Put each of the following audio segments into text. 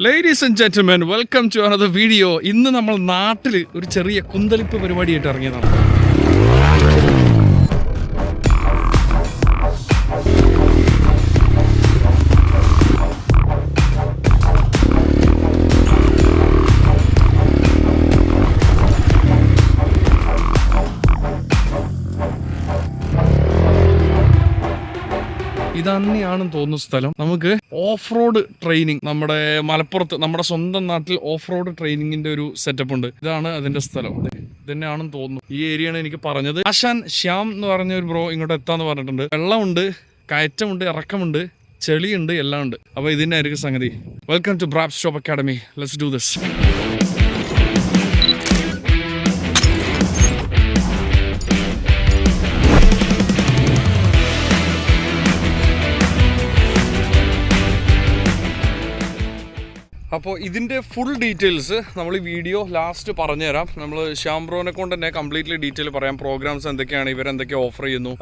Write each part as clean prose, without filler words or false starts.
Ladies and gentlemen, welcome to another video. ഇന്ന് നമ്മൾ നാട്ടിൽ ഒരു ചെറിയ കുന്തളിപ്പ് പരിപാടിയായിട്ട് ഇറങ്ങിയതാണ്. ഇതന്നെയാണെന്ന് തോന്നുന്ന സ്ഥലം. നമുക്ക് ഓഫ് റോഡ് ട്രെയിനിങ് നമ്മുടെ മലപ്പുറത്ത് നമ്മുടെ സ്വന്തം നാട്ടിൽ ഓഫ് റോഡ് ട്രെയിനിങ്ങിന്റെ ഒരു സെറ്റപ്പ് ഉണ്ട്. ഇതാണ് അതിന്റെ സ്ഥലം. ഇതന്നെയാണെന്ന് തോന്നുന്നു. ഈ ഏരിയയാണ് എനിക്ക് പറഞ്ഞത്. ആശാൻ ശ്യാം എന്ന് പറഞ്ഞ ഒരു ബ്രോ ഇങ്ങോട്ട് എത്താന്ന് പറഞ്ഞിട്ടുണ്ട്. വെള്ളമുണ്ട്, കയറ്റമുണ്ട്, ഇറക്കമുണ്ട്, ചെളിയുണ്ട്, എല്ലാം ഉണ്ട്. അപ്പൊ ഇതിന്റെ ആയിരിക്കും സംഗതി. Welcome to brap stop academy. Let's do this. അപ്പോൾ ഇതിൻ്റെ ഫുൾ ഡീറ്റെയിൽസ് നമ്മൾ ഈ വീഡിയോ ലാസ്റ്റ് പറഞ്ഞുതരാം. നമ്മൾ ശ്യാം ബ്രോനെ കൊണ്ട് തന്നെ കംപ്ലീറ്റ്ലി ഡീറ്റെയിൽ പറയാം. പ്രോഗ്രാംസ് എന്തൊക്കെയാണ്, ഇവരെന്തൊക്കെ ഓഫർ ചെയ്യുന്നു,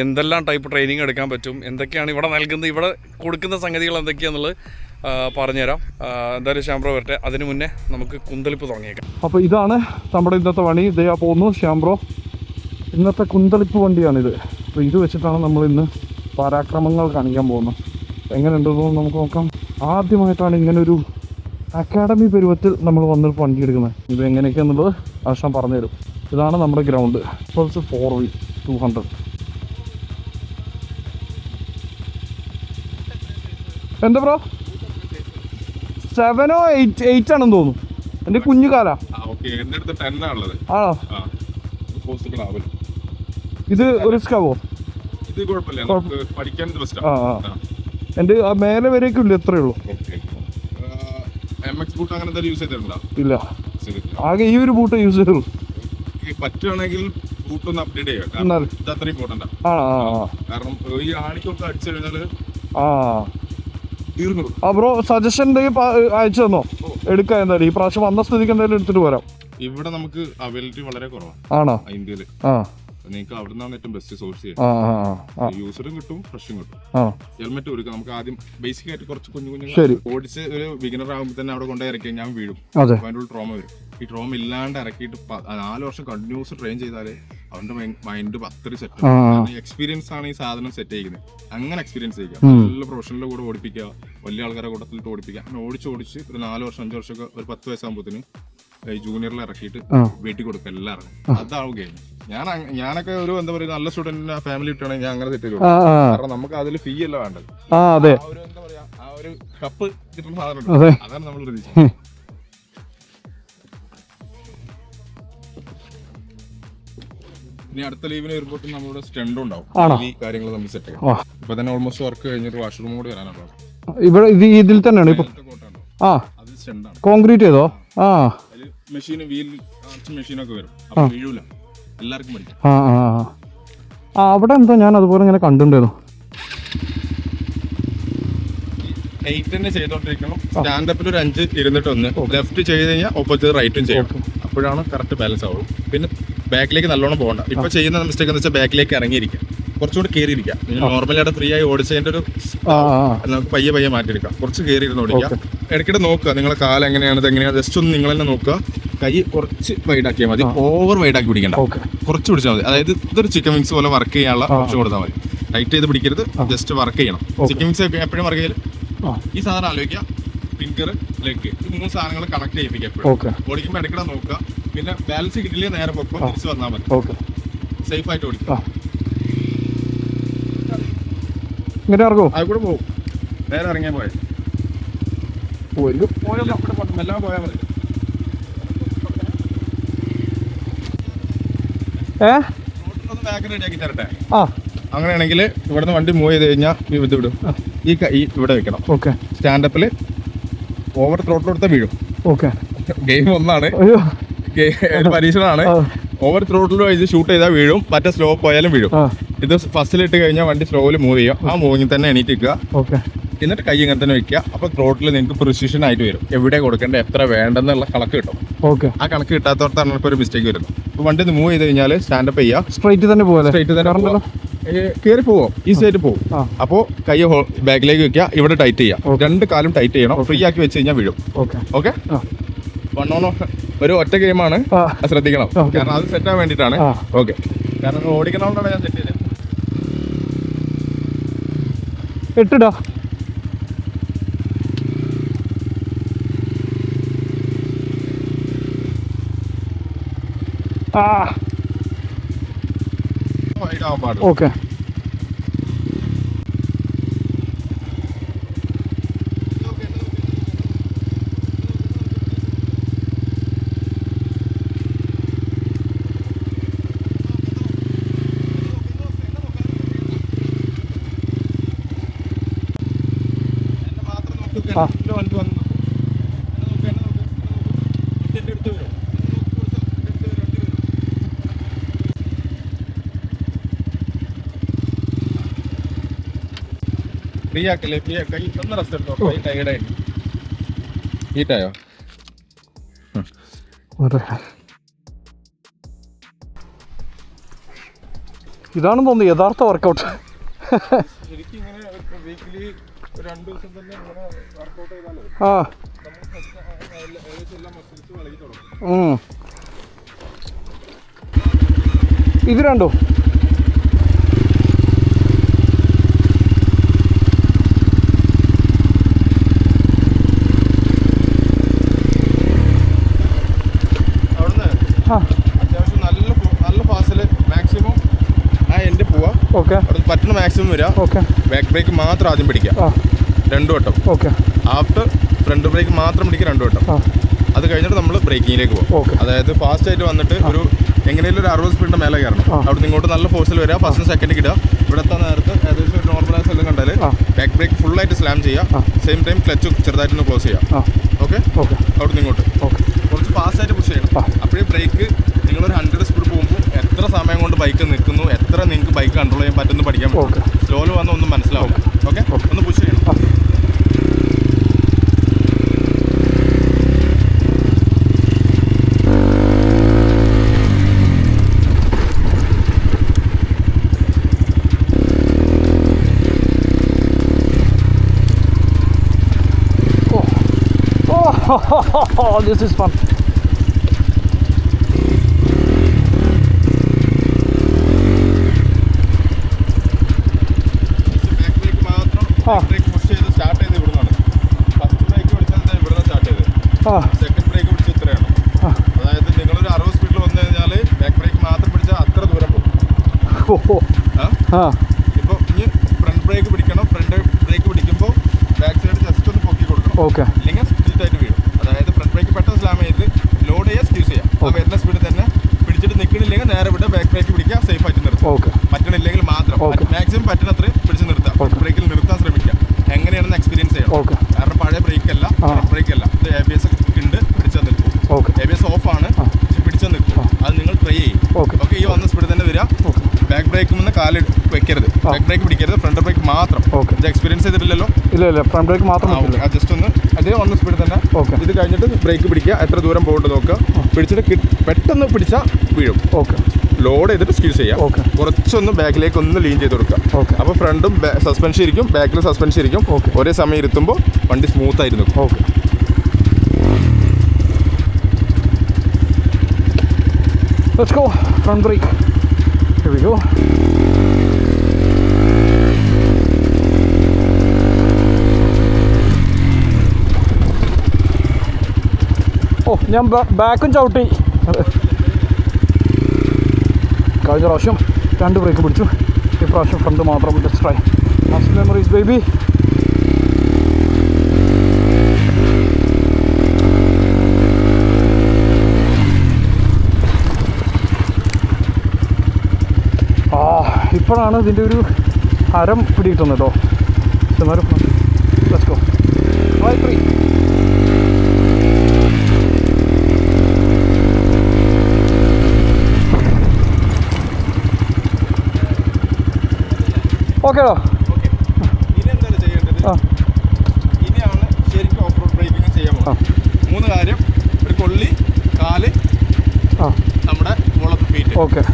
എന്തെല്ലാം ടൈപ്പ് ട്രെയിനിങ് എടുക്കാൻ പറ്റും, എന്തൊക്കെയാണ് ഇവിടെ നൽകുന്നത്, ഇവിടെ കൊടുക്കുന്ന സംഗതികൾ എന്തൊക്കെയാണെന്നുള്ളത് പറഞ്ഞുതരാം. എന്തായാലും ശ്യാം ബ്രോ വരട്ടെ. അതിന് മുന്നേ നമുക്ക് കുന്തളിപ്പ് തുടങ്ങിയേക്കാം. അപ്പോൾ ഇതാണ് നമ്മുടെ ഇന്നത്തെ വണ്ടി. ഇതേ പോകുന്നു ശ്യാം ബ്രോ. ഇന്നത്തെ കുന്തളിപ്പ് വണ്ടിയാണിത്. അപ്പോൾ ഇത് വെച്ചിട്ടാണ് നമ്മൾ ഇന്ന് പരാക്രമങ്ങൾ കാണിക്കാൻ പോകുന്നത്. എങ്ങനെയുണ്ടെന്ന് നമുക്ക് നോക്കാം. ആദ്യമായിട്ടാണ് ഇങ്ങനൊരു അക്കാഡമി പരുവത്തിൽ നമ്മൾ വന്നിട്ട് വണ്ടി എടുക്കുന്നത്. ഇത് എങ്ങനെയൊക്കെയാണെന്നുള്ളത് ആശാൻ പറഞ്ഞു തരും. ഇതാണ് നമ്മുടെ ഗ്രൗണ്ട്. Plus 4V 200. എന്താ ബ്രോ 7 or 8 ആണെന്ന് തോന്നുന്നു. എൻ്റെ കുഞ്ഞു കാലാ. ആണോ? ഇത് റിസ്ക് ആവോ? എൻ്റെ മേലെ വരേക്കും ഇല്ല, എത്രയേ ഉള്ളൂ. ഇല്ല, ആകെ ഈ ഒരു ബൂട്ട് യൂസ് ചെയ്തുള്ളൂ. പറ്റുവാണെങ്കിൽ ബൂട്ടൊന്ന് അപ്ഡേറ്റ് ചെയ്യാം. ഇത് അത്ര ഇമ്പോർട്ടന്റ് ആണ്. കാരണം ഈ ആണിക്കൊക്കെ അടിച്ചു കഴിഞ്ഞാല് തീർന്നു. ബ്രോ സജഷൻ അയച്ചു തന്നോ? എടുക്കാം. എന്തായാലും ഈ പ്രാവശ്യം വന്ന സ്ഥിതിക്ക് എന്തായാലും എടുത്തിട്ട് പോരാം. ഇവിടെ നമുക്ക് അവൈലബിലിറ്റി വളരെ കുറവാണ്. ആണോ? ഇന്ത്യയില് നിങ്ങൾക്ക് അവിടെ നിന്നാണ് ഏറ്റവും ബെസ്റ്റ് സോഴ്സ് ചെയ്യുന്നത്. യൂസറും കിട്ടും, ഫ്രഷും കിട്ടും. ഹെൽമെറ്റ് കൊടുക്കുക. നമുക്ക് ആദ്യം ബേസിക് ആയിട്ട് കുറച്ച് കുഞ്ഞു കുഞ്ഞു ഓടിച്ച് ഒരു ബിഗിനർ ആകുമ്പോൾ തന്നെ അവിടെ കൊണ്ടു ഇറക്കി ഞാൻ വീഴും. അതിൻ്റെ ട്രോമ വരും. ഈ ട്രോമ ഇല്ലാണ്ട് ഇറക്കിയിട്ട് 4 വർഷം കണ്ടിന്യൂസ് ട്രെയിൻ ചെയ്താലേ അവന്റെ മൈൻഡ് അത്രയും സെറ്റ്. എക്സ്പീരിയൻസ് ആണ് ഈ സാധനം സെറ്റ് ചെയ്യുന്നത്. അങ്ങനെ എക്സ്പീരിയൻസ് ചെയ്യുക. നല്ല പ്രൊഫഷണലിന്റെ കൂടെ ഓടിപ്പിക്കുക, വലിയ ആൾക്കാരെ കൂട്ടത്തിലിട്ട് ഓടിപ്പിക്കുക. അങ്ങനെ ഓടിച്ച് ഒരു 4 വർഷം 5 വർഷമൊക്കെ ഒരു 10 വയസ്സാകുമ്പോഴത്തേന് ഈ ജൂനിയറിൽ ഇറക്കിയിട്ട് വീട്ടിൽ കൊടുക്കുക എല്ലാവർക്കും. അതാവുകയാണ്. ഞാനൊക്കെ ഒരു എന്താ പറയുക നല്ല സ്റ്റുഡന്റിന്റെ ഫാമിലി ഇട്ടാണെങ്കിൽ ഞാൻ അങ്ങനെ സെറ്റ് ചെയ്തു. കാരണം നമുക്ക് അതിൽ ഫീ അല്ല വേണ്ടത്. ഒരു എന്താ പറയാ ആ ഒരു കപ്പ് കിട്ടുന്ന സാധനം അതാണ് നമ്മൾ പ്രതീക്ഷിച്ചത്. ഇനി അടുത്ത ലീവിന് വരുമ്പോഴത്തേക്കും നമ്മളുടെ സ്റ്റണ്ടും ഉണ്ടാവും. ഈ കാര്യങ്ങൾ നമ്മൾ സെറ്റ് ചെയ്യാം. ഇപ്പൊ തന്നെ ഓൾമോസ്റ്റ് വർക്ക് കഴിഞ്ഞൊരു വാഷ്റൂം കൂടി വരാനുള്ളത്. ഇവിടെ ഇതിൽ തന്നെയാണ് അത് സ്റ്റണ്ടാണ്. കോൺക്രീറ്റ് ചെയ്തോ? മെഷീൻ വീൽ മെഷീനൊക്കെ വരും. അപ്പൊ വീഴൂല, എല്ലാവർക്കും പഠിക്കും. അവിടെ എന്തോ ഞാൻ അതുപോലെ ഇങ്ങനെ കണ്ടിട്ടുണ്ടായിരുന്നു. 8 തന്നെ ചെയ്തോണ്ടിരിക്കണം. സ്റ്റാൻഡപ്പിൽ ഒരു 5 ഇരുന്നിട്ട് ഒന്ന് ലെഫ്റ്റ് ചെയ്ത് കഴിഞ്ഞാൽ ഓപ്പോസിറ്റ് റൈറ്റും ചെയ്യണം. അപ്പോഴാണ് കറക്റ്റ് ബാലൻസ് ആവുള്ളൂ. പിന്നെ ബാക്കിലേക്ക് നല്ലോണം പോകണ്ട. ഇപ്പൊ ചെയ്യുന്ന മിസ്റ്റേക്ക് എന്ന് വെച്ചാൽ ബാക്കിലേക്ക് ഇറങ്ങിയിരിക്കാം, കുറച്ചുകൂടി കയറിയിരിക്കാം. നോർമലി അവിടെ ഫ്രീ ആയി ഓടിച്ചതിന്റെ ഒരു നമുക്ക് പയ്യെ മാറ്റിയെടുക്കാം. കുറച്ച് കയറി ഇരുന്ന് ഓടിക്കാം. ഇടയ്ക്കിടെ നോക്കുക നിങ്ങളെ കാലം എങ്ങനെയാണ്, എങ്ങനെയാണ് ജസ്റ്റ് ഒന്ന് നിങ്ങൾ തന്നെ നോക്കുക. കൈ കുറച്ച് വൈഡാക്കിയാൽ മതി. ഓവർ വൈഡാക്കി പിടിക്കണ്ട, കുറച്ച് പിടിച്ചാൽ മതി. അതായത് ഇതൊരു ചിക്കൻ വിങ്സ് പോലെ വർക്ക് ചെയ്യാനുള്ള ഓപ്ഷൻ കൊടുത്താൽ മതി. ടൈറ്റ് ചെയ്ത് പിടിക്കരുത്, ജസ്റ്റ് വർക്ക് ചെയ്യണം. ചിക്കൻ വിങ്സ് എപ്പോഴും വർക്ക് ചെയ്യല് ഈ സാധനം ആലോചിക്കുക. ഫിംഗർ, ലെഗ്, ഈ 3 സാധനങ്ങൾ കണക്ട് ചെയ്യിപ്പിക്കുക. എപ്പോഴും ഓടിക്കുമ്പോൾ ഇടയ്ക്കിടെ നോക്കുക. പിന്നെ ബാലൻസ് കിട്ടില്ലേ നേരെ പൊപ്പം തിരിച്ച് വന്നാൽ മതി. സേഫ് ആയിട്ട് ഓടിക്കുക. അത് കൂടെ പോകും. നേരെ ഇറങ്ങിയാൽ പോയാൽ എല്ലാം പോയാൽ മതി. ബാക്ക് റെഡിയാക്കി തരട്ടെ. അങ്ങനെയാണെങ്കിൽ ഇവിടുന്ന് വണ്ടി മൂവ് ചെയ്ത് കഴിഞ്ഞാൽ ഇത് വിടും. ഈ കൈ ഇവിടെ വെക്കണം. സ്റ്റാൻഡപ്പിൽ ഓവർ ത്രോട്ടിൽ കൊടുത്താൽ വീഴും. ഗെയിം ഒന്നാണ്, പരീക്ഷണമാണ്. ഓവർ ത്രോട്ടിൽ വെച്ച് ഷൂട്ട് ചെയ്താൽ വീഴും, മറ്റേ സ്ലോ പോയാലും വീഴും. ഇത് ഫസ്റ്റിലിട്ട് കഴിഞ്ഞാൽ വണ്ടി സ്ലോയിൽ മൂവ് ചെയ്യാം. ആ മൂവിങ് തന്നെ എണീറ്റ് വെക്കുക. എന്നിട്ട് കൈ ഇങ്ങനെ തന്നെ വെക്കുക. അപ്പോൾ ത്രോട്ടിൽ നിങ്ങൾക്ക് പ്രിസിഷൻ ആയിട്ട് വരും. എവിടെ കൊടുക്കേണ്ട, എത്ര വേണ്ടെന്നുള്ള കണക്ക് കിട്ടും. ആ കണക്ക് കിട്ടാത്തവർക്കാണ് ഇപ്പോൾ ഒരു മിസ്റ്റേക്ക് വരുന്നത്. അപ്പോൾ വണ്ടി മൂവ് ചെയ്ത് കഴിഞ്ഞാൽ സ്റ്റാൻഡപ്പ് ചെയ്യുക. സ്ട്രൈറ്റ് തന്നെ പോകുക. സ്ട്രൈറ്റ് തന്നെ കയറി പോവാം, ഈസി ആയിട്ട് പോകും. അപ്പോൾ കൈ ബാക്കിലേക്ക് വെക്കുക, ഇവിടെ ടൈറ്റ് ചെയ്യാം, രണ്ട് കാലും ടൈറ്റ് ചെയ്യണം. ഫ്രീ ആക്കി വെച്ച് കഴിഞ്ഞാൽ വീഴും. ഓക്കെ, ഒരു ഒറ്റ ഗെയിമാണ്, ശ്രദ്ധിക്കണം. കാരണം അത് സെറ്റ് ആവാൻ വേണ്ടിയിട്ടാണ്. ഓക്കെ, കാരണം ഓടിക്കണോണ്ടാണ് ഞാൻ സെറ്റ് ചെയ്തത്. എട്ടിടാ. ഓക്കെ, ഫ്രീ ആക്കല്ലേ, കൈ ഒന്ന് റെസ്റ്റ് എടുത്തോ. കൈ ടയർഡായി ഹീറ്റായോ? ഇതാണെന്ന് തോന്നുന്നു യഥാർത്ഥ വർക്കൗട്ട്. ശരിക്കും ഇങ്ങനെ വീക്കിലി 2 ദിവസം തന്നെ ഇങ്ങനെ വർക്കൗട്ട് ചെയ്താലേ ഏകദേശം എല്ലാ മസിൽസും ഇളകി തുടങ്ങും. ഇത് രണ്ടോ? അത്യാവശ്യം നല്ല ഫാസ്റ്റില് മാക്സിമം ആ എൻഡ് പോവാ. ഓക്കെ, പറ്റുന്ന മാക്സിമം വരിക. ഓക്കെ, ബാക്ക് ബ്രേക്ക് മാത്രം ആദ്യം പിടിക്കുക 2 വട്ടം. ഓക്കെ, ആഫ്റ്റർ ഫ്രണ്ട് ബ്രേക്ക് മാത്രം പിടിക്കുക 2 വട്ടം. അത് കഴിഞ്ഞിട്ട് നമ്മൾ ബ്രേക്കിങ്ങിലേക്ക് പോകും. അതായത് ഫാസ്റ്റ് ആയിട്ട് വന്നിട്ട് ഒരു എങ്ങനെയും ഒരു 60 സ്പീഡിന്റെ മേലെ കയറണം. അവിടെ നിന്ന് ഇങ്ങോട്ട് നല്ല ഫോഴ്സിൽ വരിക. ഫസ്റ്റ് സെക്കൻഡ് ഇടുക. ഇവിടുത്തെ നേരത്ത് ഏകദേശം ഒരു നോർമലൈസ് എല്ലാം കണ്ടാൽ ബാക്ക് ബ്രേക്ക് ഫുൾ ആയിട്ട് സ്ലാം ചെയ്യുക. സെയിം ടൈം ക്ലച്ച് ചെറുതായിട്ടൊന്ന് ക്ലോസ് ചെയ്യുക. ഓക്കെ, അവിടെ നിന്ന് ഇങ്ങോട്ട് കുറച്ച് ഫാസ്റ്റ് ആയിട്ട് പുഷ് ചെയ്യണം. അപ്പോഴേ ബ്രേക്ക് നിങ്ങളൊരു 100 സ്പീഡ് പോകുമ്പോൾ എത്ര സമയം കൊണ്ട് ബൈക്ക് നിൽക്കുന്നു, എത്ര നിങ്ങൾക്ക് ബൈക്ക് കൺട്രോൾ ചെയ്യാൻ പറ്റുമെന്ന് പഠിക്കാൻ പറ്റും. സ്ലോയിൽ വന്ന് ഒന്നും മനസ്സിലാവില്ല. ഓക്കെ, ഒന്ന് പുഷ് ചെയ്യണം. Oh, this is fun. Back break മാത്രം ബ്രേക്ക് പുഷ് ചെയ്ത് സ്റ്റാർട്ട് ചെയ്ത് ഇവിടുന്നാണ്. ഫസ്റ്റ് ബ്രേക്ക് പിടിച്ചത് ഇവിടുന്ന് സ്റ്റാർട്ട് ചെയ്ത്. സെക്കൻഡ് ബ്രേക്ക് പിടിച്ചത് ഇത്രയാണ്. അതായത് നിങ്ങളൊരു 60 സ്പീഡിൽ വന്നു കഴിഞ്ഞാൽ ബാക്ക് ബ്രേക്ക് മാത്രം പിടിച്ചാൽ അത്ര ദൂരം പോകും. ഇപ്പോൾ ഇനി ഫ്രണ്ട് ബ്രേക്ക് പിടിക്കണം. ഫ്രണ്ട് ബ്രേക്ക് പിടിക്കുമ്പോൾ ബാക്ക് സൈഡ് ജസ്റ്റ് ഒന്ന് പൊക്കി കൊടുക്കണം. ഇല്ലെങ്കിൽ സ്പീഡായിട്ട് വീഴും. അതായത് ഫ്രണ്ട് ബ്രേക്ക് പെട്ടെന്ന് സ്ലാം ചെയ്ത് ലോഡ് ചെയ്യുക, സ്ക്യൂസ് ചെയ്യുക. ആ വരുന്ന സ്പീഡിൽ തന്നെ പിടിച്ചിട്ട് നിൽക്കണില്ലെങ്കിൽ നേരെ വിട്ട് ബാക്ക് ബ്രേക്ക് പിടിക്കുക, സേഫ് ആയിട്ട് നിർത്തുക. പറ്റണില്ലെങ്കിൽ മാത്രം മാക്സിമം പറ്റുന്നത്ര പിടിച്ച് നിർത്തുക. ബ്രേക്കിൽ നിർത്താൻ ശ്രമിക്കുക. എങ്ങനെയാണെന്ന് എക്സ്പീരിയൻസ് ചെയ്യണം. കാരണം പഴയ ബ്രേക്ക് അല്ല, ബ്രേക്ക് അല്ല, ഇത് ABS ഉണ്ട്, പിടിച്ചാൽ നിൽക്കും. ABS ഓഫ് ആണ്, പിടിച്ചാൽ നിൽക്കും. അത് നിങ്ങൾ ട്രൈ ചെയ്യും. ഓക്കെ, ഈ വന്ന സ്പീഡിൽ തന്നെ വരിക. ബാക്ക് ബ്രേക്ക് നിന്ന് കാല് വെക്കരുത്, ബാക്ക് ബ്രേക്ക് പിടിക്കരുത്, ഫ്രണ്ട് ബ്രേക്ക് മാത്രം. ഇത് എക്സ്പീരിയൻസ് ചെയ്തിട്ടില്ലല്ലോ? ഇല്ല, ഫ്രണ്ട് ബ്രേക്ക് മാത്രം. ജസ്റ്റ് ഒന്ന് അതേ വന്ന സ്പീഡിൽ തന്നെ. ഇത് കഴിഞ്ഞിട്ട് ബ്രേക്ക് പിടിക്കുക, എത്ര ദൂരം പോകേണ്ടത് നോക്കുക. പിടിച്ചിട്ട് പെട്ടെന്ന് പിടിച്ചാൽ വീഴും. ലോഡ് ചെയ്തിട്ട് സ്ക്യൂസ് ചെയ്യാം. കുറച്ചൊന്ന് ബാക്കിലേക്ക് ഒന്ന് ലീൻ ചെയ്ത് കൊടുക്കുക. അപ്പോൾ ഫ്രണ്ടും സസ്പെൻഷൻ ഇരിക്കും, ബാക്കിൽ സസ്പെൻഷൻ ഇരിക്കും. ഒരേ സമയം ഇരുത്തുമ്പോൾ വണ്ടി സ്മൂത്ത് ആയിട്ട് നിൽക്കും. Let's go, front brake. Here we go. Oh, ഞാൻ ബാക്കും ചവിട്ടി. കഴിഞ്ഞ പ്രാവശ്യം 2 ബ്രേക്ക് പിടിച്ചു, ഈ പ്രാവശ്യം ഫ്രണ്ട് മാത്രം. Let's try. Last memories baby. ഇപ്പോഴാണ് ഇതിൻ്റെ ഒരു ഹരം പിടികിട്ടുന്നത് കേട്ടോ. എന്നാലും ലെറ്റ്സ് ഗോ. 3 ഓക്കേടാ. ഇനി എന്താണ് ചെയ്യേണ്ടത്? ഇനിയാണ് ശരിക്കും ഓഫ് റോഡ് ബ്രേക്കിംഗ് ചെയ്യാൻ പോകുന്നത്. 3 കാര്യം: ഒരു കൊള്ളി, കാല്, നമ്മുടെ മുളത്ത് ഫീറ്റ്.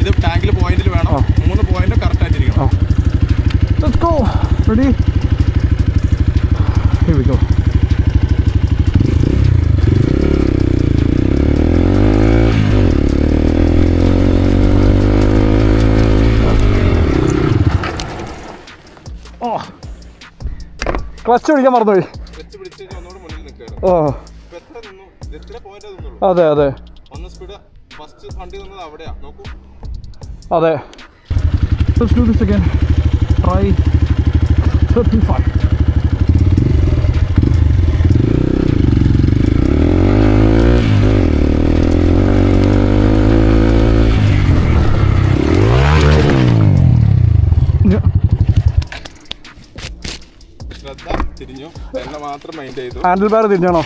ഇത് ടാങ്കിൽ പോയിന്റിൽ വേണം. 3 പോയിന്റ് കറക്റ്റ് ആയിട്ട് Ready? Here we go. Oh. Clutch പിടിക്കാൻ മറന്നുപോയി. ഓ അതെ അതെ അതെ. Let's do this again. Try 35. Handle bar തിരിഞ്ഞാണോ?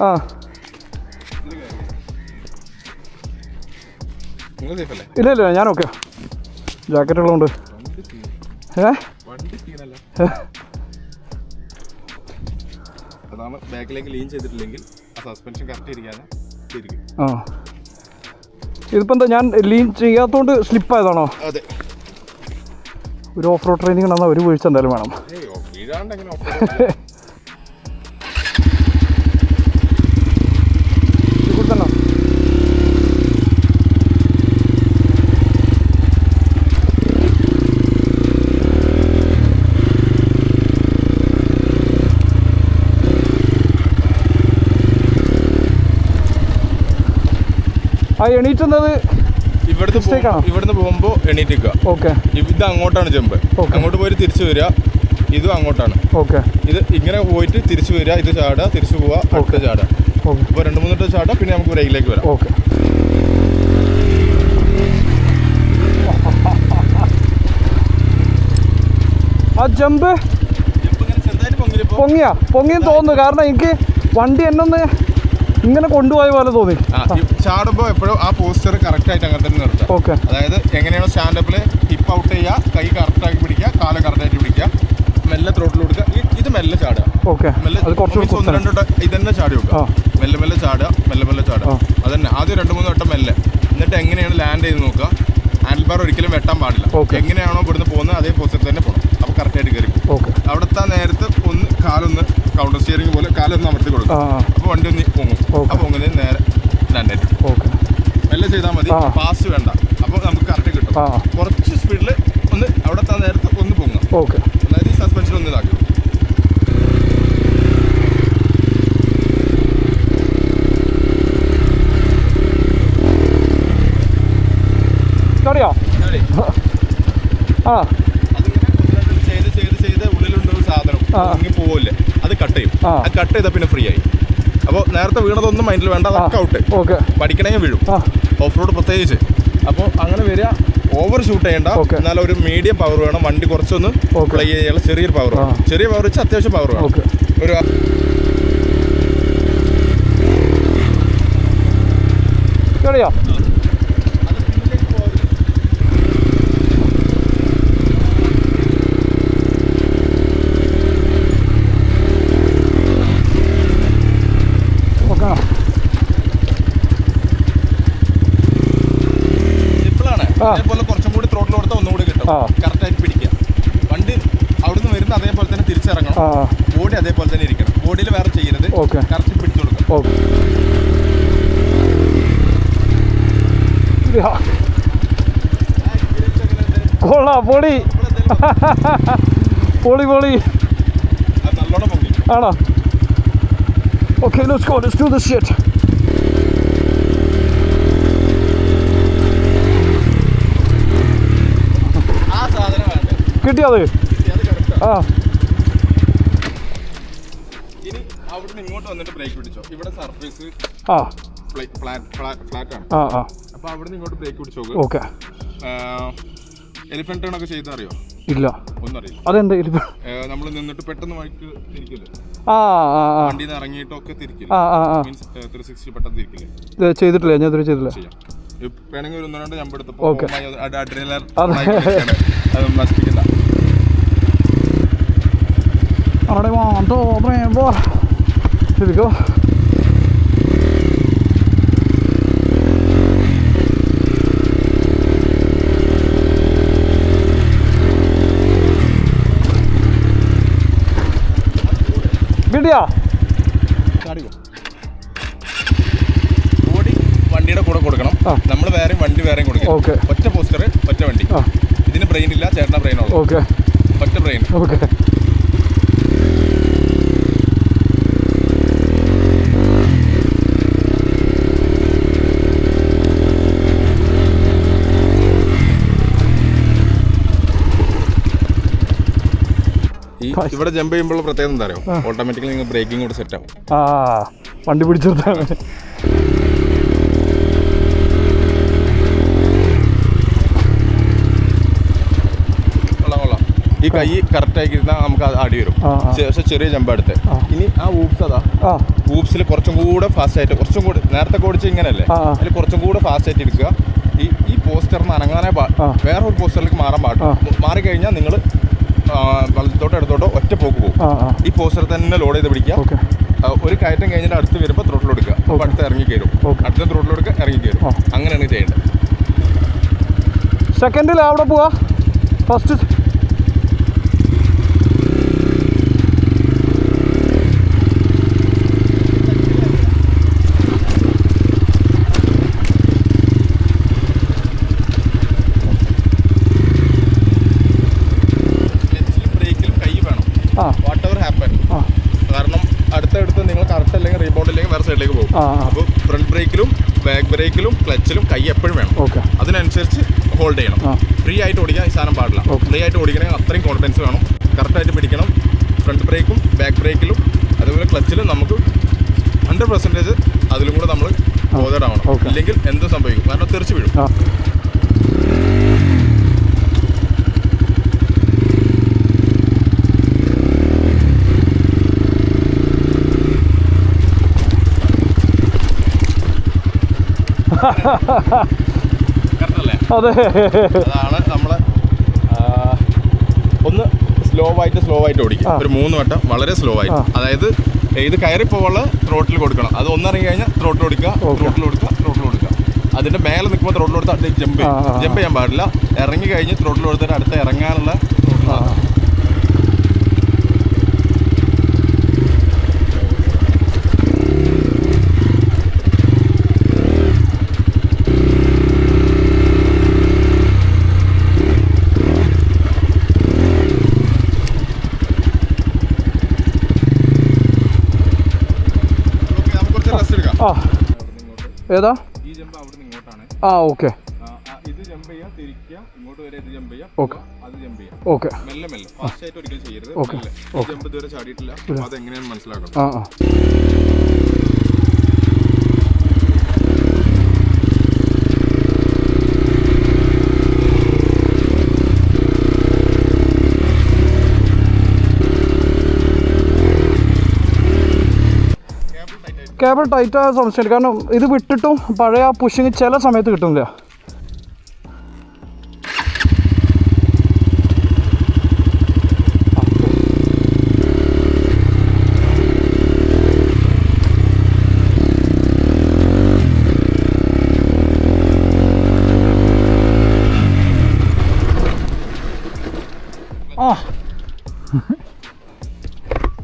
ആ ഇല്ല ഇല്ല ഞാൻ ഓക്കെ. ജാക്കറ്റ് ഉള്ളതുകൊണ്ട് ബാക്കിലേക്ക് ലീൻ ചെയ്തിട്ടില്ലെങ്കിൽ സസ്പെൻഷൻ കറക്റ്റ് ഇരിക്കാതെ തിരിക്കും. ആ ഇതിപ്പോൾ എന്താ ഞാൻ ലീൻ ചെയ്യാത്തതുകൊണ്ട് സ്ലിപ്പായതാണോ? അതെ. ഒരു ഓഫ് റോഡ് ട്രെയിനിങ് ഉണ്ടെന്നാൽ ഒരു വീഴ്ച എന്തായാലും വേണം. തന്നെ ആ എണീറ്റുന്നത് ഇവിടുന്ന് പോകുമ്പോ എണീറ്റിക്കുക. ഓക്കെ. ഇത് അങ്ങോട്ടാണ് ജമ്പ്. അങ്ങോട്ട് പോയിട്ട് തിരിച്ചു വരിക. ഇതും അങ്ങോട്ടാണ്. ഓക്കെ. ഇത് ഇങ്ങനെ പോയിട്ട് തിരിച്ചു വരിക. ഇത് ചാടുക, തിരിച്ചു പോവുക, അടുത്ത ചാടുക. അപ്പോൾ 2-3 വട്ടം ചാടുക. പിന്നെ നമുക്ക് ബ്രേക്കിലേക്ക് വരാം. ഓക്കെ. ആ ജമ്പ് പൊങ്ങിയെന്ന് തോന്നുന്നു. കാരണം എനിക്ക് വണ്ടി എന്നൊന്ന് ഇങ്ങനെ കൊണ്ടുപോയ പോലെ തോന്നി. ചാടുമ്പോൾ എപ്പോഴും ആ പോസ്റ്റർ കറക്റ്റ് ആയിട്ട് അങ്ങനെ തന്നെ നിർത്തുക. ഓക്കെ. അതായത് എങ്ങനെയാണോ സ്റ്റാൻഡപ്പിൽ ഹിപ്പ് ഔട്ട് ചെയ്യുക, കൈ കറക്റ്റാക്കി പിടിക്കുക, കാലം കറക്റ്റായിട്ട് പിടിക്കുക, മെല്ലെ ത്രോട്ടിൽ കൊടുക്കുക. ഇത് മെല്ലെ ചാടുക. ഓക്കെ. മെല്ലെ 1-2 വട്ടം ഇതന്നെ ചാടി വെക്കുക. മെല്ലെ മെല്ലെ ചാടുക, മെല്ലെ മെല്ലെ ചാടുക. അതന്നെ ആദ്യം 2-3 വട്ടം മെല്ലെ. എന്നിട്ട് എങ്ങനെയാണ് ലാൻഡ് ചെയ്ത് നോക്കുക. ഹാൻഡിൽ ബാർ ഒരിക്കലും വെട്ടാൻ പാടില്ല. എങ്ങനെയാണോ ഇവിടുന്ന് പോകുന്നത് അതേ പോസ്റ്ററിൽ തന്നെ പോകണം. അപ്പോൾ കറക്റ്റായിട്ട് കയറി. അവിടുത്തെ നേരത്തെ ഒന്ന് കാലൊന്ന് കൗണ്ടർ സ്റ്റിയറിംഗ് പോലെ കാലൊന്ന് അമർത്തി കൊടുക്കും. അപ്പോൾ വണ്ടി ഒന്ന് പൊങ്ങും. ആ പൊങ്ങുന്നതിന് നേരെ ലാൻഡായിട്ട് മെല്ലെ ചെയ്താൽ മതി. ഫാസ്റ്റ് വേണ്ട. അപ്പോൾ നമുക്ക് കറക്റ്റ് കിട്ടും. കുറച്ച് സ്പീഡിൽ ഒന്ന് അവിടുത്തെ നേരത്തെ ഒന്ന് പൊങ്ങും. അതായത് ഈ സസ്പെൻഷൻ ഒന്ന് ഇതാക്കി. ചെയ്ത് ഉള്ളിലുണ്ട് ഒരു സാധനം പോവില്ലേ, അത് കട്ട് ചെയ്യും. അത് കട്ട് ചെയ്താൽ പിന്നെ ഫ്രീ ആയി. അപ്പോൾ നേരത്തെ വീണതൊന്നും മൈൻഡിൽ വേണ്ട, അതൊക്കെ ഔട്ട്. പഠിക്കണമെങ്കിൽ വീഴും, ഓഫ് റോഡ് പ്രത്യേകിച്ച്. അപ്പോൾ അങ്ങനെ വരിക. ഓവർ ഷൂട്ട് ചെയ്യേണ്ട. എന്നാൽ ഒരു മീഡിയം പവർ വേണം. വണ്ടി കുറച്ചൊന്ന് പ്ലേ ചെയ്യാനുള്ള ചെറിയൊരു പവർ വേണം. ചെറിയ പവർ വെച്ചാൽ അത്യാവശ്യം പവർ വേണം. ഒരു അതേപോലെ കുറച്ചും കൂടി ത്രോട്ടിൽ കൊടുത്താൽ ഒന്നുകൂടി കിട്ടും. കറക്റ്റായിട്ട് പിടിക്കുക. വണ്ടി അവിടുന്ന് വരുന്ന അതേപോലെ തന്നെ തിരിച്ചിറങ്ങണം. ബോഡി അതേപോലെ തന്നെ ഇരിക്കണം. ബോഡിയിൽ വേറെ ചെയ്യരുത്. കറക്റ്റ് പിടിച്ചു കൊടുക്കണം. കൊള്ളാം. പൊളി പൊളി പൊളി നല്ലോണം പൊങ്ങി ആണോ? Okay, let's go. Let's do this shit. കിട്ടിയത് ആ. ഇനി അവിടുന്ന് ഇങ്ങോട്ട് വന്നിട്ട് ബ്രേക്ക് പിടിച്ചോ. ഇവിടെ സർഫേസ് ഫ്ലാറ്റ് ആണ്. അപ്പൊ അവിടുന്ന് ഇങ്ങോട്ട് ബ്രേക്ക് പിടിച്ചോ. ഓക്കെ. എലിഫന്റ് ടേൺ ഒക്കെ ചെയ്തറിയോ? ഇല്ല, ഒന്നും അറിയില്ല. അതെന്താ? നമ്മൾ നിന്നിട്ട് പെട്ടെന്ന് വഴിക്ക് തിരിക്കില്ലേ, വണ്ടിയിൽ നിന്ന് ഇറങ്ങിയിട്ടൊക്കെ തിരിക്കില്ല. മീൻസ് 360 പെട്ടെന്ന് തിരിക്കില്ലേ? ചെയ്തിട്ടില്ല, ഞാൻ ഇതുവരെ ചെയ്തില്ല. വേണമെങ്കിൽ ഒരു 1-2 ജമ്പ് എടുത്തപ്പോൾ അത് നശിപ്പിക്കില്ല. അവിടെ ശരിക്കോ കിട്ടിയാ? ബോഡി വണ്ടിയുടെ കൂടെ കൊടുക്കണം, നമ്മൾ വേറെയും വണ്ടി വേറെയും കൊടുക്കണം. ഓക്കെ. ഒറ്റ പോസ്റ്റർ ഒറ്റ വണ്ടി. ഇതിന് ബ്രെയിൻ ഇല്ല, ചേട്ടന ബ്രെയിൻ ഉള്ളൂ. ഓക്കെ. ഒറ്റ ബ്രെയിൻ. ഓക്കെ. ഇവിടെ ജമ്പ് ചെയ്യുമ്പോൾ പ്രത്യേകത എന്താ അറിയോ? ഓട്ടോമാറ്റിക്കലി നിങ്ങൾ ബ്രേക്കിംഗ് കൂടെ സെറ്റ് ആവും. വണ്ടി പിടിച്ചെടുത്താണ്. ഈ കൈ കറക്റ്റ് ആക്കിയിരുന്നാൽ നമുക്ക് അടി വരും. പക്ഷെ ചെറിയ ജമ്പ് എടുത്ത് ഇനി ആ ഊപ്സ് അതാ ഊപ്സിൽ കുറച്ചും കൂടെ ഫാസ്റ്റ് ആയിട്ട്, കുറച്ചും കൂടെ നേരത്തെ ഓടിച്ച് ഇങ്ങനെയല്ലേ, അതിൽ കുറച്ചും കൂടെ ഫാസ്റ്റ് ആയിട്ട് എടുക്കുക. ഈ പോസ്റ്ററിന് അനങ്ങാനേ വേറെ ഒരു പോസ്റ്ററിലേക്ക് മാറാൻ പാടില്ല. മാറിക്കഴിഞ്ഞാൽ നിങ്ങൾ വലത്തോട്ടോ ഇടത്തോട്ടോ ഒറ്റ പോക്ക് പോകും. ഈ പോസ്റ്റർ തന്നെ ലോഡ് ചെയ്ത് പിടിക്കുക. ഒരു കയറ്റം കഴിഞ്ഞിട്ട് അടുത്ത് വരുമ്പോൾ ത്രോട്ടിൽ കൊടുക്കുക. അപ്പോൾ അടുത്ത് ഇറങ്ങി കയറും, അടുത്ത ത്രോട്ടിൽ കൊടുക്കുക, ഇറങ്ങി കയറും. അങ്ങനെയാണ് ചെയ്യേണ്ടത്. സെക്കൻഡിൽ അവിടെ പോവാ. ഫസ്റ്റ് കാരണം അടുത്തടുത്ത് നിങ്ങൾ കറക്റ്റ് അല്ലെങ്കിൽ റീബൗണ്ട് അല്ലെങ്കിൽ വേറെ സൈഡിലേക്ക് പോകും. അപ്പോൾ ഫ്രണ്ട് ബ്രേക്കിലും ബാക്ക് ബ്രേക്കിലും ക്ലച്ചിലും കൈ എപ്പോഴും വേണം. അതിനനുസരിച്ച് ഹോൾഡ് ചെയ്യണം. ഫ്രീ ആയിട്ട് ഓടിക്കാൻ ഈ സാധനം പാടില്ല. ഫ്രീ ആയിട്ട് ഓടിക്കണമെങ്കിൽ അത്രയും കോൺഫിഡൻസ് വേണം. കറക്റ്റായിട്ട് പിടിക്കണം. ഫ്രണ്ട് ബ്രേക്കും ബാക്ക് ബ്രേക്കിലും അതേപോലെ ക്ലച്ചിലും നമുക്ക് 100% അതിലും കൂടെ നമ്മൾ ബോധേഡാവണം. ഇല്ലെങ്കിൽ എന്തും സംഭവിക്കും, കാരണം തെറിച്ച് വീഴും. അതെ, അതാണ് നമ്മളെ ഒന്ന് സ്ലോ ആയിട്ട് ഓടിക്കും. ഒരു 3 വട്ടം വളരെ സ്ലോ ആയിട്ട്. അതായത് ഇത് കയറിപ്പോവുള്ള ത്രോട്ടിൽ കൊടുക്കണം. അത് ഒന്നിറങ്ങി കഴിഞ്ഞാൽ ത്രോട്ടിൽ കൊടുക്കുക. അതിന്റെ മേലെ നിൽക്കുമ്പോൾ ത്രോട്ടിൽ കൊടുത്ത് അടുത്ത് ജമ്പ് ചെയ്യാൻ പാടില്ല. ഇറങ്ങി കഴിഞ്ഞ് ത്രോട്ടിൽ കൊടുത്തിട്ട് അടുത്ത് ഇറങ്ങാനുള്ള ഏതാ? ഈ ജമ്പ് അവിടെ നിന്ന് ഇങ്ങോട്ടാണ്. ഓക്കെ. ഇത് ജമ്പ് ചെയ്യാം, തിരിക്കുക, ഇങ്ങോട്ട് വരെ ഇത് ജമ്പ് ചെയ്യാം, അത് ജമ്പ് ചെയ്യാം. ഓക്കെ. മെല്ലെ ഫാസ്റ്റ് ആയിട്ട് ഒരിക്കലും ചെയ്യരുത്. ജമ്പ് ഇതുവരെ ചാടിയിട്ടില്ല, അതെങ്ങനെയാണെന്ന് മനസ്സിലാക്കണം. കേബിൾ ടൈറ്റായ സംശയമില്ല, കാരണം ഇത് വിട്ടിട്ടും പഴയ ആ പുഷിങ് ചില സമയത്ത് കിട്ടുന്നില്ല.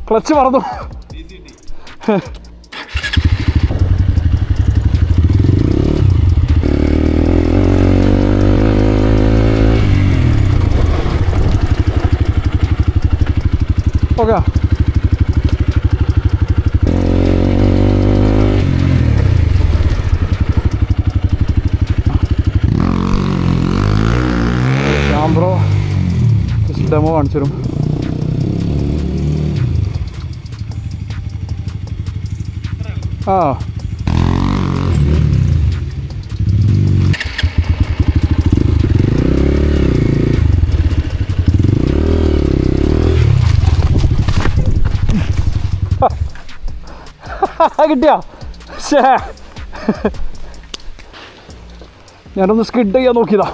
ക്ലച്ച് മറന്നു. ഓക്കെ. ബ്രോ ഡെമോ കാണിച്ചു തരും. കിട്ടിയാ? ഞാനൊന്ന് സ്കിഡ് ചെയ്യാൻ നോക്കിയതാ.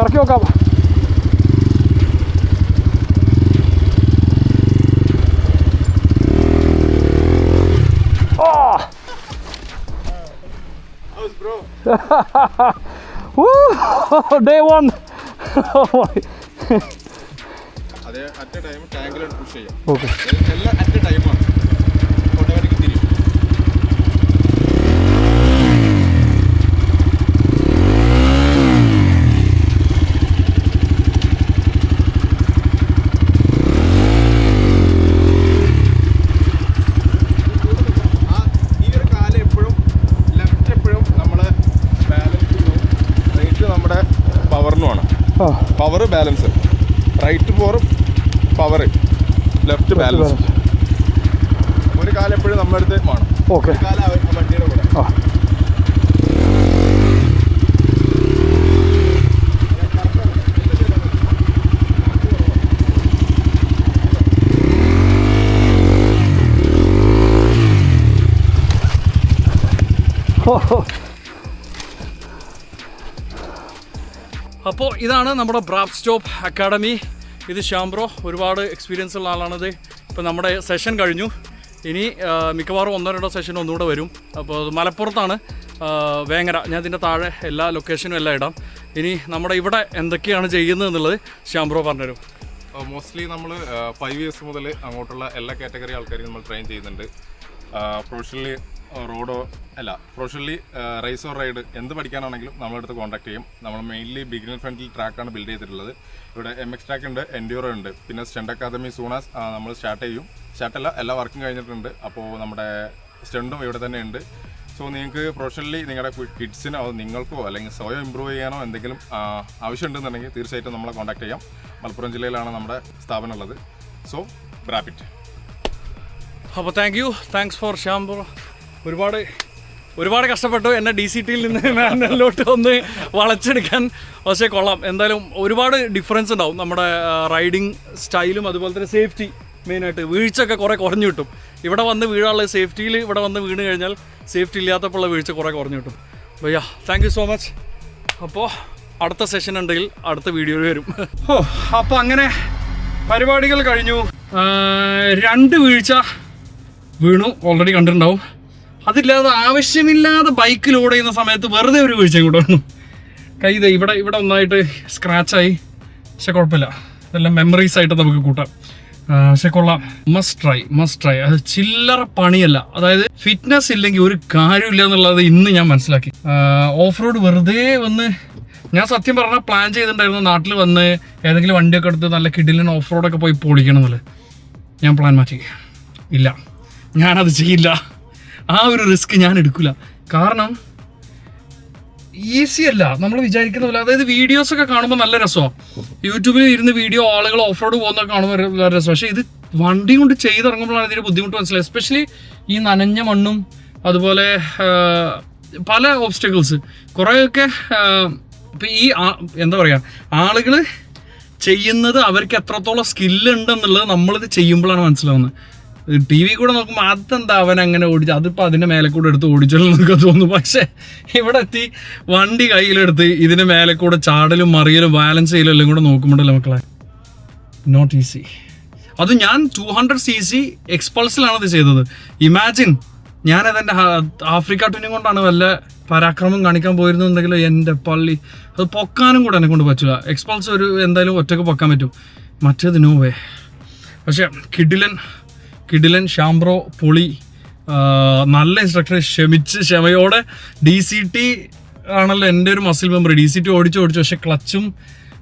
ഇറക്കി നോക്കാം. Day 1. അതേ അറ്റ് എ ടൈം ടാങ്കിലോട്ട് പുഷ് ചെയ്യാം. ഓക്കെ, എല്ലാം അറ്റ് എ ടൈമാണ്. ഓട്ടോമാറ്റിക് തിരിയും. ഈ ഒരു കാലം എപ്പോഴും ലെഫ്റ്റ് എപ്പോഴും നമ്മളെ ബാലൻസിനും റൈറ്റ് നമ്മുടെ പവറിനുമാണ്. Power balance, right for power, left balance. ഒരു കാലം എപ്പോഴും നമ്മുടെ അടുത്ത് വേണം. ഓക്കെ, ഒരു കാലം വണ്ടിയുടെ കൂടെ. അപ്പോൾ ഇതാണ് നമ്മുടെ ബ്രാപ്പ് സ്റ്റോപ്പ് അക്കാഡമി. ഇത് ശ്യാംബ്രോ, ഒരുപാട് എക്സ്പീരിയൻസ് ഉള്ള ആളാണിത്. ഇപ്പോൾ നമ്മുടെ സെഷൻ കഴിഞ്ഞു. ഇനി മിക്കവാറും 1-2 സെഷൻ ഒന്നുകൂടെ വരും. അപ്പോൾ അത് മലപ്പുറത്താണ്, വേങ്ങര. ഞാൻ ഇതിൻ്റെ താഴെ എല്ലാ ലൊക്കേഷനും എല്ലാം ഇടാം. ഇനി നമ്മുടെ ഇവിടെ എന്തൊക്കെയാണ് ചെയ്യുന്നത് എന്നുള്ളത് ശ്യാംബ്രോ പറഞ്ഞുതരും. മോസ്റ്റ്ലി നമ്മൾ 5 years മുതൽ അങ്ങോട്ടുള്ള എല്ലാ കാറ്റഗറി ആൾക്കാരെയും നമ്മൾ ട്രെയിൻ ചെയ്യുന്നുണ്ട്. പ്രൊഫഷണലി റോഡോ അല്ല, പ്രൊഫഷണലി റേസ് ഓർ റൈഡ് എന്ത് പഠിക്കാനാണെങ്കിലും നമ്മളടുത്ത് കോൺടാക്ട് ചെയ്യും. നമ്മൾ മെയിൻലി ബിഗിനർ ഫ്രണ്ട്ലി ട്രാക്കാണ് ബിൽഡ് ചെയ്തിട്ടുള്ളത്. ഇവിടെ MX ട്രാക്ക് ഉണ്ട്, എൻഡ്യൂറോ ഉണ്ട്, പിന്നെ സ്റ്റണ്ട് അക്കാദമി സൂണാസ് നമ്മൾ സ്റ്റാർട്ട് ചെയ്യും. സ്റ്റാർട്ടല്ല, എല്ലാ വർക്കും കഴിഞ്ഞിട്ടുണ്ട്. അപ്പോൾ നമ്മുടെ സ്റ്റണ്ടും ഇവിടെ തന്നെ ഉണ്ട്. സോ നിങ്ങൾക്ക് പ്രൊഫഷണലി നിങ്ങളുടെ കിഡ്സിനോ നിങ്ങൾക്കോ അല്ലെങ്കിൽ സ്വയം ഇമ്പ്രൂവ് ചെയ്യാനോ എന്തെങ്കിലും ആവശ്യമുണ്ടെന്നുണ്ടെങ്കിൽ തീർച്ചയായിട്ടും നമ്മളെ കോൺടാക്ട് ചെയ്യാം. മലപ്പുറം ജില്ലയിലാണ് നമ്മുടെ സ്ഥാപനം ഉള്ളത്. സോ ബ്രാപ്പിറ്റ്. അപ്പോൾ താങ്ക്സ് ഫോർ ശ്യാംബ്രോ. ഒരുപാട് കഷ്ടപ്പെട്ടു എന്നെ DCTയിൽ നിന്ന് മാനുവലിലോട്ട് ഒന്ന് വളച്ചെടുക്കാൻ. പക്ഷേ കൊള്ളാം, എന്തായാലും ഒരുപാട് ഡിഫറൻസ് ഉണ്ടാവും നമ്മുടെ റൈഡിങ് സ്റ്റൈലും. അതുപോലെ തന്നെ സേഫ്റ്റി, മെയിനായിട്ട് വീഴ്ചയൊക്കെ കുറേ കുറഞ്ഞു കിട്ടും. ഇവിടെ വന്ന് വീഴാനുള്ള സേഫ്റ്റിയിൽ ഇവിടെ വന്ന് വീണ് കഴിഞ്ഞാൽ സേഫ്റ്റി ഇല്ലാത്തപ്പോൾ ഉള്ള വീഴ്ച കുറേ കുറഞ്ഞു കിട്ടും. ഭയ്യ, താങ്ക് യു സോ മച്ച്. അപ്പോൾ അടുത്ത സെഷൻ ഉണ്ടെങ്കിൽ അടുത്ത വീഡിയോയിൽ വരും. അപ്പോൾ അങ്ങനെ പരിപാടികൾ കഴിഞ്ഞു. 2 വീഴ്ച വീണു, ഓൾറെഡി കണ്ടിട്ടുണ്ടാവും. അതില്ലാതെ ആവശ്യമില്ലാതെ ബൈക്ക് ലോഡ് ചെയ്യുന്ന സമയത്ത് വെറുതെ ഒരു വീഴ്ച കൂടെ വന്നു. കൈ ഇവിടെ ഒന്നായിട്ട് സ്ക്രാച്ചായി. പക്ഷെ കുഴപ്പമില്ല, ഇതെല്ലാം മെമ്മറീസ് ആയിട്ട് നമുക്ക് കൂട്ടാം. പക്ഷെ കൊള്ളാം, മസ്റ്റ് ട്രൈ. അത് ചില്ലറ പണിയല്ല. അതായത് ഫിറ്റ്നസ് ഇല്ലെങ്കിൽ ഒരു കാര്യമില്ല എന്നുള്ളത് ഇന്ന് ഞാൻ മനസ്സിലാക്കി. ഓഫ് റോഡ് വെറുതെ വന്ന്, ഞാൻ സത്യം പറഞ്ഞാൽ പ്ലാൻ ചെയ്തിട്ടുണ്ടായിരുന്നു നാട്ടിൽ വന്ന് ഏതെങ്കിലും വണ്ടിയൊക്കെ എടുത്ത് നല്ല കിടിലൻ ഓഫ് റോഡൊക്കെ പോയി പൊളിക്കണം എന്നുള്ളത്. ഞാൻ പ്ലാൻ മാറ്റി. ഇല്ല, ഞാനത് ചെയ്യില്ല. ആ ഒരു റിസ്ക് ഞാൻ എടുക്കില്ല. കാരണം ഈസി അല്ല നമ്മൾ വിചാരിക്കുന്ന പോലെ. അതായത് വീഡിയോസൊക്കെ കാണുമ്പോൾ നല്ല രസമാണ്. യൂട്യൂബിൽ ഇരുന്ന് വീഡിയോ ആളുകൾ ഓഫ് റോഡ് പോകുന്നതൊക്കെ കാണുമ്പോൾ നല്ല രസം. പക്ഷേ ഇത് വണ്ടി കൊണ്ട് ചെയ്തിറങ്ങുമ്പോഴാണ് ഇതിൻ്റെ ബുദ്ധിമുട്ട് മനസ്സിലായത്. എസ്പെഷ്യലി ഈ നനഞ്ഞ മണ്ണും അതുപോലെ പല ഓബ്സ്റ്റക്കിൾസ് കുറേയൊക്കെ. ഇപ്പം ഈ എന്താ പറയുക, ആളുകൾ ചെയ്യുന്നത് അവർക്ക് എത്രത്തോളം സ്കില്ലുണ്ടെന്നുള്ളത് നമ്മളിത് ചെയ്യുമ്പോഴാണ് മനസ്സിലാവുന്നത്. TV കൂടെ നോക്കുമ്പോൾ അതെന്താ അവൻ അങ്ങനെ ഓടിച്ചു, അതിപ്പോൾ അതിൻ്റെ മേലെ കൂടെ എടുത്ത് ഓടിച്ചല്ലോ എന്നൊക്കെ തോന്നുന്നു. പക്ഷേ ഇവിടെ എത്തി വണ്ടി കയ്യിലെടുത്ത് ഇതിൻ്റെ മേലെ കൂടെ ചാടലും മറിയലും ബാലൻസ് ചെയ്യലും എല്ലാം കൂടെ നോക്കുമ്പോഴല്ലേ മക്കളെ, നോട്ട് ഈസി. അത് ഞാൻ 200cc എക്സ്പൾസിലാണ് ഇത് ചെയ്തത്. ഇമാജിൻ, ഞാനതെൻ്റെ ആഫ്രിക്ക ട്വിനും കൊണ്ടാണ് വല്ല പരാക്രമം കാണിക്കാൻ പോയിരുന്നുണ്ടെങ്കിൽ എൻ്റെ പള്ളി, അത് പൊക്കാനും കൂടെ എന്നെ കൊണ്ട് പറ്റില്ല. എക്സ്പൾസ് എന്തായാലും ഒറ്റയ്ക്ക് പൊക്കാൻ പറ്റും, മറ്റേത് നോ വേ. പക്ഷേ കിഡിലൻ ശ്യാംബ്രോ പൊളി, നല്ല ഇൻസ്ട്രക്ടർ, ക്ഷമയോടെ. DCT ആണല്ലോ എൻ്റെ ഒരു മസിൽ മെമ്മറി. DCT ഓടിച്ചു. പക്ഷേ ക്ലച്ചും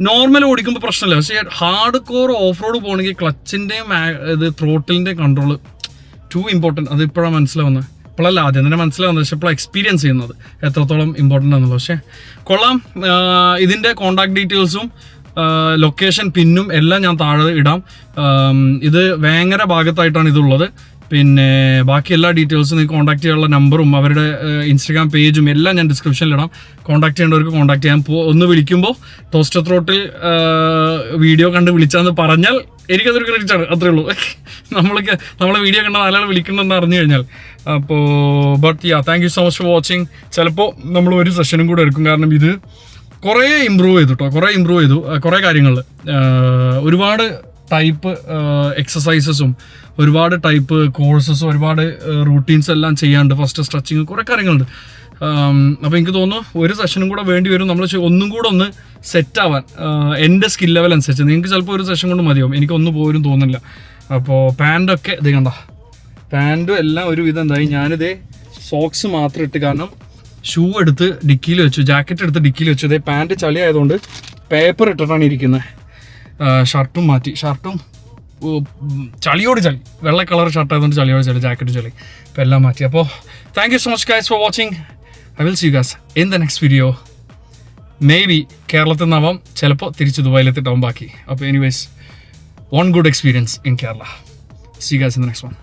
നോർമൽ ഓടിക്കുമ്പോൾ പ്രശ്നമില്ല. പക്ഷേ ഹാർഡ് കോർ ഓഫ് റോഡ് പോകണമെങ്കിൽ ക്ലച്ചിൻ്റെയും ഇത് ത്രോട്ടിലിൻ്റെയും കൺട്രോൾ ടു ഇമ്പോർട്ടൻറ്റ്. അത് ഇപ്പോഴാണ് മനസ്സിലാവുന്നത്. ഇപ്പോഴല്ല, ആദ്യം തന്നെ മനസ്സിലാവുന്നത്. പക്ഷേ ഇപ്പോഴാണ് എക്സ്പീരിയൻസ് ചെയ്യുന്നത് എത്രത്തോളം ഇമ്പോർട്ടൻ്റ് ആണെന്നുള്ളത്. പക്ഷേ കൊള്ളാം. ഇതിൻ്റെ കോൺടാക്ട് ഡീറ്റെയിൽസും ലൊക്കേഷൻ പിന്നും എല്ലാം ഞാൻ താഴെ ഇടാം. ഇത് വേങ്ങര ഭാഗത്തായിട്ടാണ് ഇതുള്ളത്. പിന്നെ ബാക്കി എല്ലാ ഡീറ്റെയിൽസും നിങ്ങൾക്ക് കോൺടാക്ട് ചെയ്യാനുള്ള നമ്പറും അവരുടെ ഇൻസ്റ്റഗ്രാം പേജും എല്ലാം ഞാൻ ഡിസ്ക്രിപ്ഷനിലിടാം. കോൺടാക്ട് ചെയ്യേണ്ടവർക്ക് കോൺടാക്ട് ചെയ്യാം. ഒന്ന് വിളിക്കുമ്പോൾ ടോസ്റ്റർ ത്രോട്ടിൽ വീഡിയോ കണ്ട് വിളിച്ചാന്ന് പറഞ്ഞാൽ എനിക്കതൊരു ക്രെഡിറ്റാണ്. അത്രേ ഉള്ളൂ. നമ്മളെ വീഡിയോ കണ്ട നാലാൾ വിളിക്കണമെന്ന് അറിഞ്ഞു കഴിഞ്ഞാൽ. അപ്പോൾ thank you so much for watching. ചിലപ്പോൾ നമ്മൾ ഒരു സെഷനും കൂടെ എടുക്കും. കാരണം ഇത് കുറേ ഇമ്പ്രൂവ് ചെയ്തു കേട്ടോ, കുറേ ഇമ്പ്രൂവ് ചെയ്തു കുറേ കാര്യങ്ങളിൽ. ഒരുപാട് ടൈപ്പ് എക്സസൈസസും ഒരുപാട് ടൈപ്പ് കോഴ്സസും ഒരുപാട് റൂട്ടീൻസ് എല്ലാം ചെയ്യാണ്ട്, ഫസ്റ്റ് സ്ട്രെച്ചിങ് കുറേ കാര്യങ്ങളുണ്ട്. അപ്പോൾ എനിക്ക് തോന്നുന്നു ഒരു സെഷനും കൂടെ വേണ്ടി വരും, നമ്മൾ ഒന്നും കൂടെ ഒന്ന് സെറ്റ് ആവാൻ എൻ്റെ സ്കിൽ ലെവൽ അനുസരിച്ച്. നിങ്ങൾക്ക് ചിലപ്പോൾ ഒരു സെഷൻ കൊണ്ട് മതിയാവും, എനിക്കൊന്നും പോലും തോന്നില്ല. അപ്പോൾ പാൻറ്റൊക്കെ ഇത് കണ്ട, പാൻറ്റും എല്ലാം ഒരു വിധം എന്തായി. ഞാനിതേ സോക്സ് മാത്രം ഇട്ട്, കാരണം ഷൂ എടുത്ത് ഡിക്കിയിൽ വെച്ചു, ജാക്കറ്റ് എടുത്ത് ഡിക്കിയിൽ വെച്ചു. ഇതേ പാൻറ്റ് ചളി ആയതുകൊണ്ട് പേപ്പർ ഇട്ടിട്ടാണ് ഇരിക്കുന്നത്. ഷർട്ടും മാറ്റി, ഷർട്ടും ചളിയോട് ചളി, വെള്ള കളർ ഷർട്ട് ആയതുകൊണ്ട് ചളിയോട് ചളി, ജാക്കറ്റ് ചളി, അപ്പോൾ എല്ലാം മാറ്റി. അപ്പോൾ thank you so much guys for watching. I will see you guys in the next video. May be കേരളത്തിൽ നിന്നാവാം, ചിലപ്പോൾ തിരിച്ച് ദുബായിലെത്തിട്ടാവും ബാക്കി. അപ്പോൾ anyways, one good experience in Kerala. See you guys in the next one.